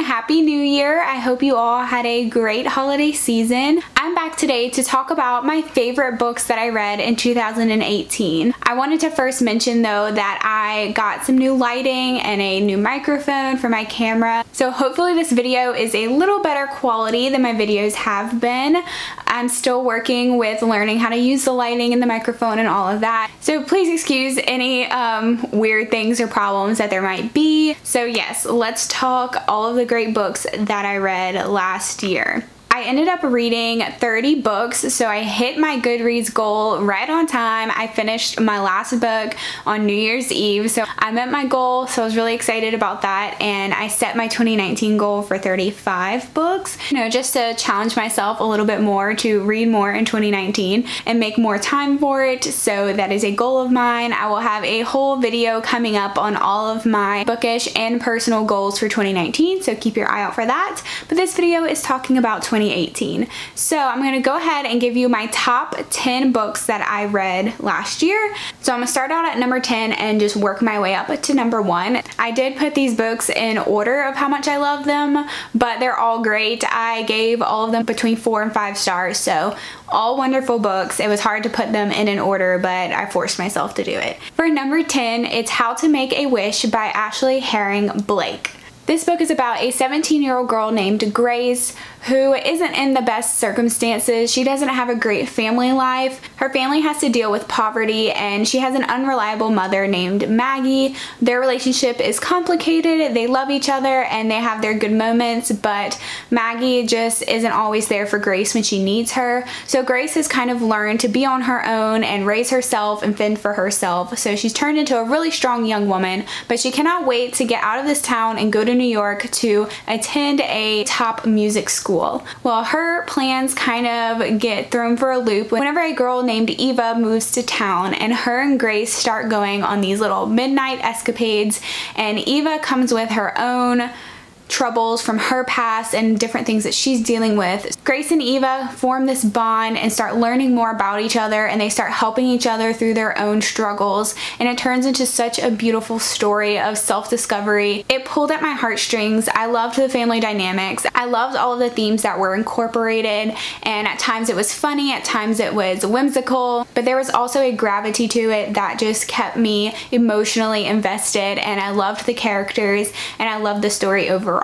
Happy New Year. I hope you all had a great holiday season. I'm back today to talk about my favorite books that I read in 2018. I wanted to first mention though that I got some new lighting and a new microphone for my camera, so hopefully this video is a little better quality than my videos have been. I'm still working with learning how to use the lighting and the microphone and all of that, so please excuse any weird things or problems that there might be. So yes, let's talk all of the great books that I read last year. I ended up reading 30 books, so I hit my Goodreads goal right on time. I finished my last book on New Year's Eve, so I met my goal, so I was really excited about that, and I set my 2019 goal for 35 books, just to challenge myself a little bit more to read more in 2019 and make more time for it, so that is a goal of mine. I will have a whole video coming up on all of my bookish and personal goals for 2019, so keep your eye out for that, but this video is talking about 2018. So I'm going to go ahead and give you my top 10 books that I read last year. So I'm going to start out at number 10 and just work my way up to number 1. I did put these books in order of how much I love them, but they're all great. I gave all of them between 4 and 5 stars, so all wonderful books. It was hard to put them in an order, but I forced myself to do it. For number 10, it's How to Make a Wish by Ashley Herring Blake. This book is about a 17-year-old girl named Grace who isn't in the best circumstances. She doesn't have a great family life. Her family has to deal with poverty, and she has an unreliable mother named Maggie. Their relationship is complicated. They love each other and they have their good moments, but Maggie just isn't always there for Grace when she needs her. So Grace has kind of learned to be on her own and raise herself and fend for herself. So she's turned into a really strong young woman, but she cannot wait to get out of this town and go to New York to attend a top music school. Well, her plans kind of get thrown for a loop whenever a girl named Eva moves to town, and her and Grace start going on these little midnight escapades, and Eva comes with her own troubles from her past and different things that she's dealing with. Grace and Eva form this bond and start learning more about each other, and they start helping each other through their own struggles, and it turns into such a beautiful story of self-discovery. It pulled at my heartstrings. I loved the family dynamics. I loved all of the themes that were incorporated, and at times it was funny, at times it was whimsical, but there was also a gravity to it that just kept me emotionally invested, and I loved the characters and I loved the story overall.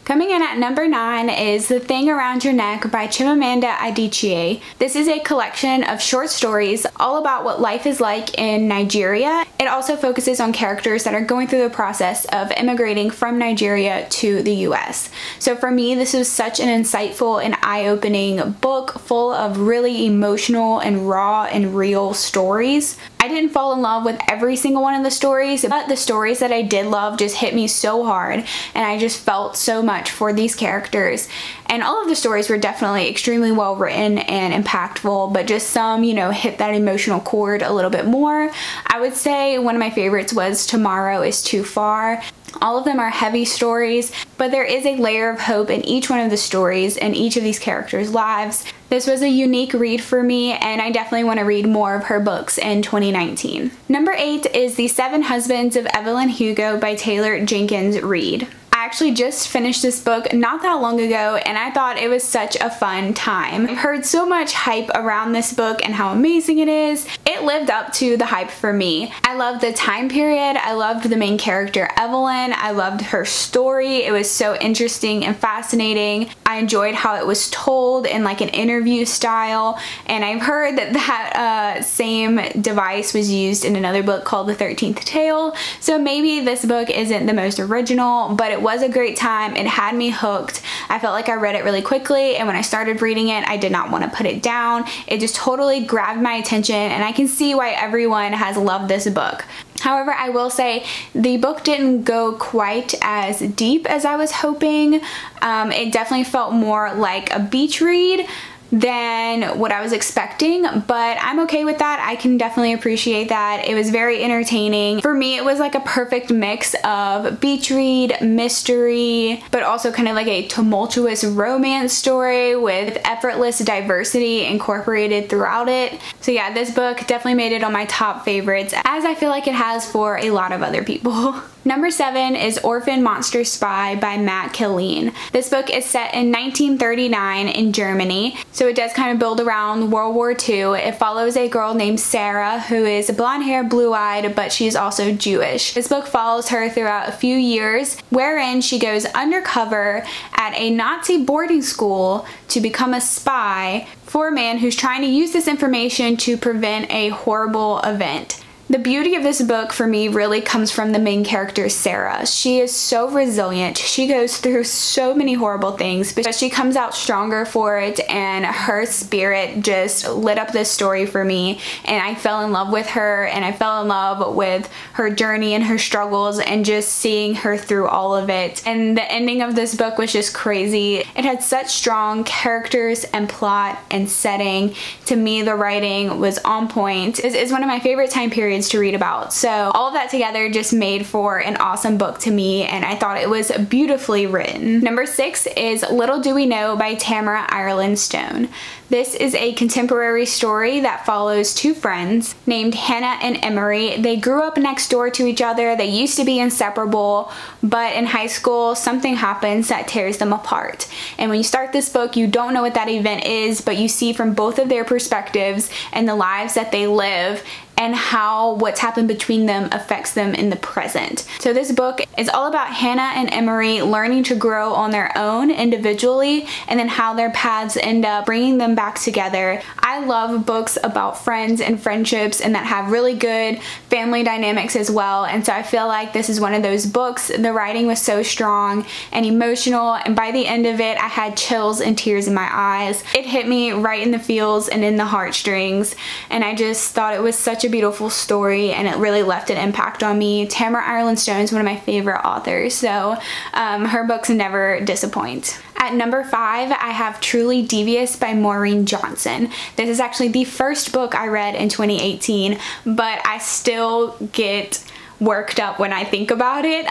Coming in at number 9 is The Thing Around Your Neck by Chimamanda Adichie. This is a collection of short stories all about what life is like in Nigeria. It also focuses on characters that are going through the process of immigrating from Nigeria to the US. So for me, this was such an insightful and eye-opening book full of really emotional and raw and real stories. I didn't fall in love with every single one of the stories, but the stories that I did love just hit me so hard, and I just felt so much for these characters. And all of the stories were definitely extremely well written and impactful, but just some, hit that emotional chord a little bit more. I would say one of my favorites was Tomorrow is Too Far. All of them are heavy stories, but there is a layer of hope in each one of the stories and each of these characters' lives. This was a unique read for me, and I definitely want to read more of her books in 2019. Number 8 is The Seven Husbands of Evelyn Hugo by Taylor Jenkins Reid. I actually just finished this book not that long ago, and I thought it was such a fun time. I've heard so much hype around this book and how amazing it is. It lived up to the hype for me. I loved the time period. I loved the main character Evelyn. I loved her story. It was so interesting and fascinating. I enjoyed how it was told in like an interview style, and I've heard that same device was used in another book called The 13th Tale, so maybe this book isn't the most original, but it was a great time. It had me hooked. I felt like I read it really quickly, and when I started reading it, I did not want to put it down. It just totally grabbed my attention, and I can see why everyone has loved this book. However, I will say the book didn't go quite as deep as I was hoping. It definitely felt more like a beach read than what I was expecting, but I'm okay with that. I can definitely appreciate that. It was very entertaining. For me, it was like a perfect mix of beach read, mystery, but also kind of like a tumultuous romance story with effortless diversity incorporated throughout it. So yeah, this book definitely made it on my top favorites, as I feel like it has for a lot of other people. Number 7 is Orphan Monster Spy by Matt Killeen. This book is set in 1939 in Germany, so it does kind of build around World War II. It follows a girl named Sarah who is blonde-haired, blue-eyed, but she's also Jewish. This book follows her throughout a few years, wherein she goes undercover at a Nazi boarding school to become a spy for a man who's trying to use this information to prevent a horrible event. The beauty of this book for me really comes from the main character, Sarah. She is so resilient. She goes through so many horrible things, but she comes out stronger for it, and her spirit just lit up this story for me, and I fell in love with her, and I fell in love with her journey and her struggles and just seeing her through all of it. And the ending of this book was just crazy. It had such strong characters and plot and setting. To me, the writing was on point. It's one of my favorite time periods to read about. So all of that together just made for an awesome book to me, and I thought it was beautifully written. Number 6 is Little Do We Know by Tamara Ireland Stone. This is a contemporary story that follows two friends named Hannah and Emery. They grew up next door to each other. They used to be inseparable, but in high school something happens that tears them apart. And when you start this book, you don't know what that event is, but you see from both of their perspectives and the lives that they live and how what's happened between them affects them in the present. So this book is all about Hannah and Emery learning to grow on their own individually, and then how their paths end up bringing them back together. I love books about friends and friendships and that have really good family dynamics as well, and so I feel like this is one of those books. The writing was so strong and emotional, and by the end of it I had chills and tears in my eyes. It hit me right in the feels and in the heartstrings, and I just thought it was such a beautiful story, and it really left an impact on me. Tamara Ireland Stone is one of my favorite authors, so her books never disappoint. At number 5, I have Truly Devious by Maureen Johnson. This is actually the first book I read in 2018, but I still get worked up when I think about it.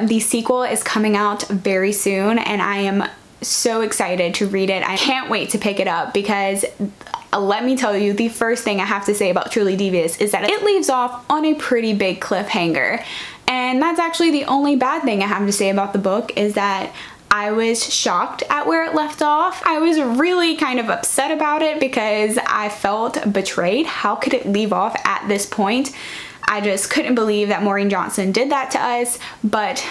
The sequel is coming out very soon, and I am so excited to read it. I can't wait to pick it up, because let me tell you, the first thing I have to say about Truly Devious is that it leaves off on a pretty big cliffhanger. And that's actually the only bad thing I have to say about the book, is that I was shocked at where it left off. I was really kind of upset about it because I felt betrayed. How could it leave off at this point? I just couldn't believe that Maureen Johnson did that to us, but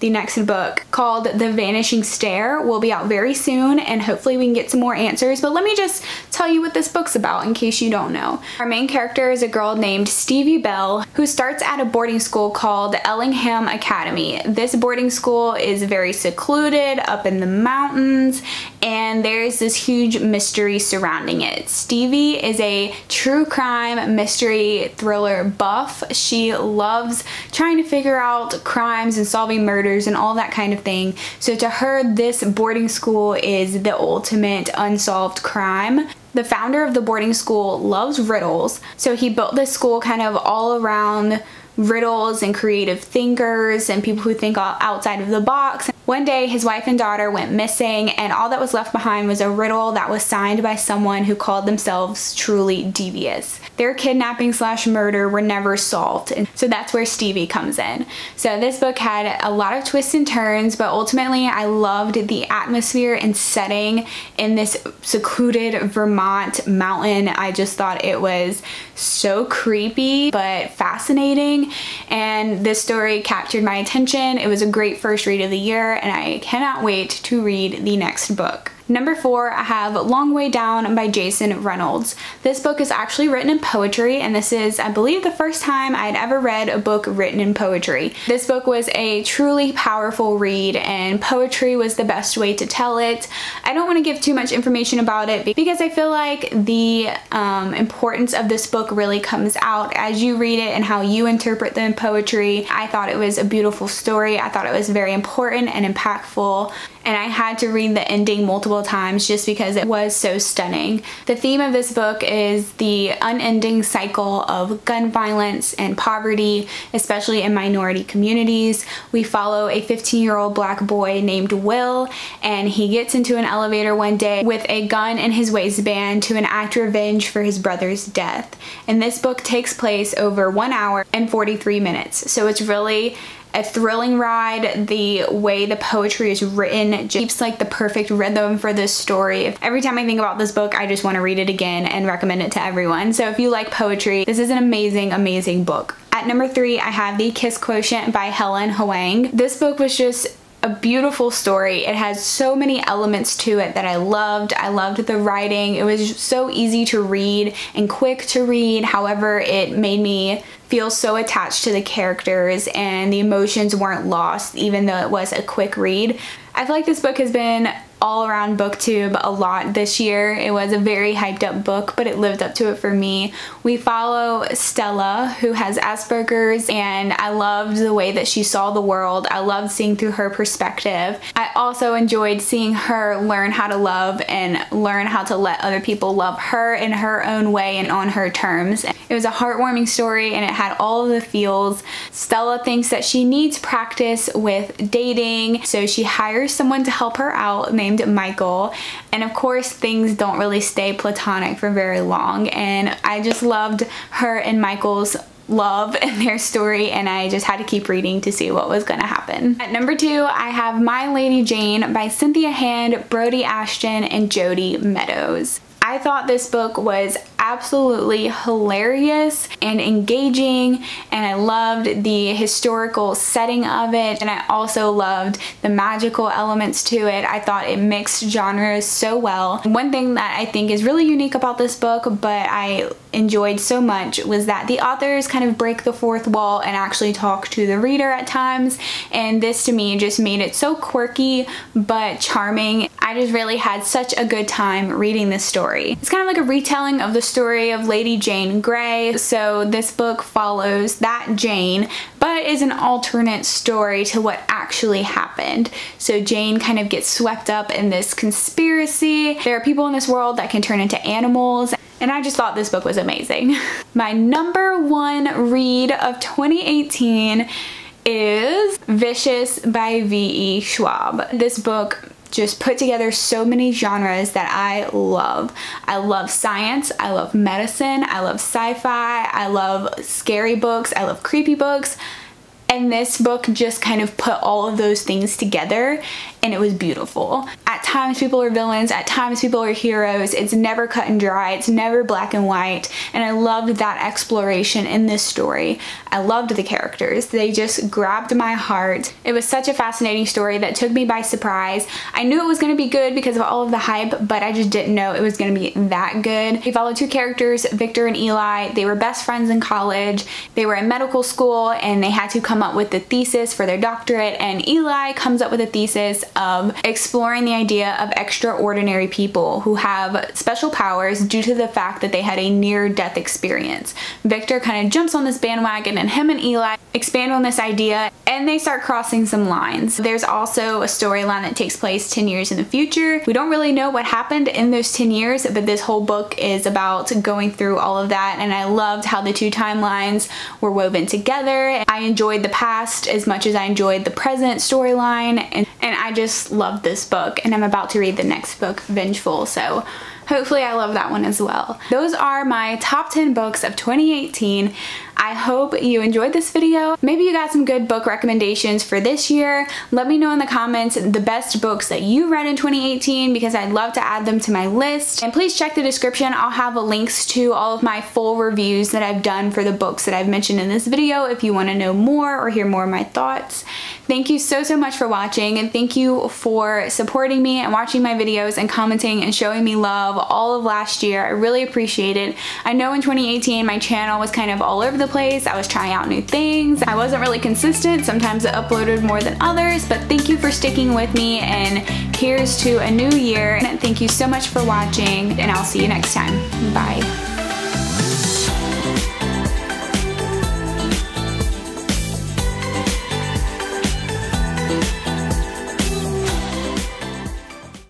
the next book, called The Vanishing Stair, will be out very soon, and hopefully we can get some more answers. But let me just tell you what this book's about in case you don't know. Our main character is a girl named Stevie Bell who starts at a boarding school called Ellingham Academy. This boarding school is very secluded up in the mountains, and there's this huge mystery surrounding it. Stevie is a true crime mystery thriller buff. She loves trying to figure out crimes and solving murders and all that kind of thing. So to her, this boarding school is the ultimate unsolved crime. The founder of the boarding school loves riddles, so he built this school kind of all around riddles and creative thinkers and people who think outside of the box. One day his wife and daughter went missing, and all that was left behind was a riddle that was signed by someone who called themselves Truly Devious. Their kidnapping slash murder were never solved, and so that's where Stevie comes in. So this book had a lot of twists and turns, but ultimately I loved the atmosphere and setting in this secluded Vermont mountain. I just thought it was so creepy but fascinating, and this story captured my attention. It was a great first read of the year, and I cannot wait to read the next book. Number 4, I have Long Way Down by Jason Reynolds. This book is actually written in poetry, and this is, I believe, the first time I had ever read a book written in poetry. This book was a truly powerful read, and poetry was the best way to tell it. I don't want to give too much information about it because I feel like the importance of this book really comes out as you read it and how you interpret the poetry. I thought it was a beautiful story. I thought it was very important and impactful, and I had to read the ending multiple times just because it was so stunning. The theme of this book is the unending cycle of gun violence and poverty, especially in minority communities. We follow a 15-year-old black boy named Will, and he gets into an elevator one day with a gun in his waistband to enact revenge for his brother's death. And this book takes place over 1 hour and 43 minutes. So it's really a thrilling ride. The way the poetry is written just keeps like the perfect rhythm for this story. Every time I think about this book, I just want to read it again and recommend it to everyone. So if you like poetry, this is an amazing, amazing book. At number 3, I have The Kiss Quotient by Helen Hoang. This book was just a beautiful story. It has so many elements to it that I loved. I loved the writing. It was so easy to read and quick to read. However, it made me feel so attached to the characters and the emotions weren't lost even though it was a quick read. I feel like this book has been all around booktube a lot this year. It was a very hyped up book, but it lived up to it for me. We follow Stella, who has Asperger's, and I loved the way that she saw the world. I loved seeing through her perspective. I also enjoyed seeing her learn how to love and learn how to let other people love her in her own way and on her terms. It was a heartwarming story and it had all of the feels. Stella thinks that she needs practice with dating, so she hires someone to help her out named Michael, and of course things don't really stay platonic for very long, and I just loved her and Michael's love and their story, and I just had to keep reading to see what was gonna happen. At number 2, I have My Lady Jane by Cynthia Hand, Brody Ashton, and Jodi Meadows. I thought this book was absolutely hilarious and engaging, and I loved the historical setting of it, and I also loved the magical elements to it. I thought it mixed genres so well. One thing that I think is really unique about this book, but I enjoyed so much, was that the authors kind of break the fourth wall and actually talk to the reader at times, and this to me just made it so quirky but charming. I just really had such a good time reading this story. It's kind of like a retelling of the story of Lady Jane Grey, so this book follows that Jane, but is an alternate story to what actually happened. So Jane kind of gets swept up in this conspiracy. There are people in this world that can turn into animals, and I just thought this book was amazing. My number 1 read of 2018 is Vicious by V.E. Schwab. This book just put together so many genres that I love. I love science, I love medicine, I love sci-fi, I love scary books, I love creepy books. And this book just kind of put all of those things together, and it was beautiful. At times people are villains, at times people are heroes. It's never cut and dry, it's never black and white, and I loved that exploration in this story. I loved the characters. They just grabbed my heart. It was such a fascinating story that took me by surprise. I knew it was going to be good because of all of the hype, but I just didn't know it was going to be that good. We followed 2 characters, Victor and Eli. They were best friends in college. They were in medical school and they had to come up with the thesis for their doctorate, and Eli comes up with a thesis of exploring the idea of extraordinary people who have special powers due to the fact that they had a near-death experience. Victor kind of jumps on this bandwagon, and him and Eli expand on this idea, and they start crossing some lines. There's also a storyline that takes place 10 years in the future. We don't really know what happened in those 10 years, but this whole book is about going through all of that, and I loved how the 2 timelines were woven together. I enjoyed the past as much as I enjoyed the present storyline, and I just loved this book, and I'm about to read the next book, Vengeful, so hopefully I love that one as well. Those are my top 10 books of 2018. I hope you enjoyed this video. Maybe you got some good book recommendations for this year. Let me know in the comments the best books that you read in 2018 because I'd love to add them to my list. And please check the description. I'll have links to all of my full reviews that I've done for the books that I've mentioned in this video if you want to know more or hear more of my thoughts. Thank you so much for watching, and thank you for supporting me and watching my videos and commenting and showing me love all of last year. I really appreciate it. I know in 2018 my channel was kind of all over the place. I was trying out new things. I wasn't really consistent. Sometimes I uploaded more than others, but thank you for sticking with me, and here's to a new year. Thank you so much for watching, and I'll see you next time. Bye.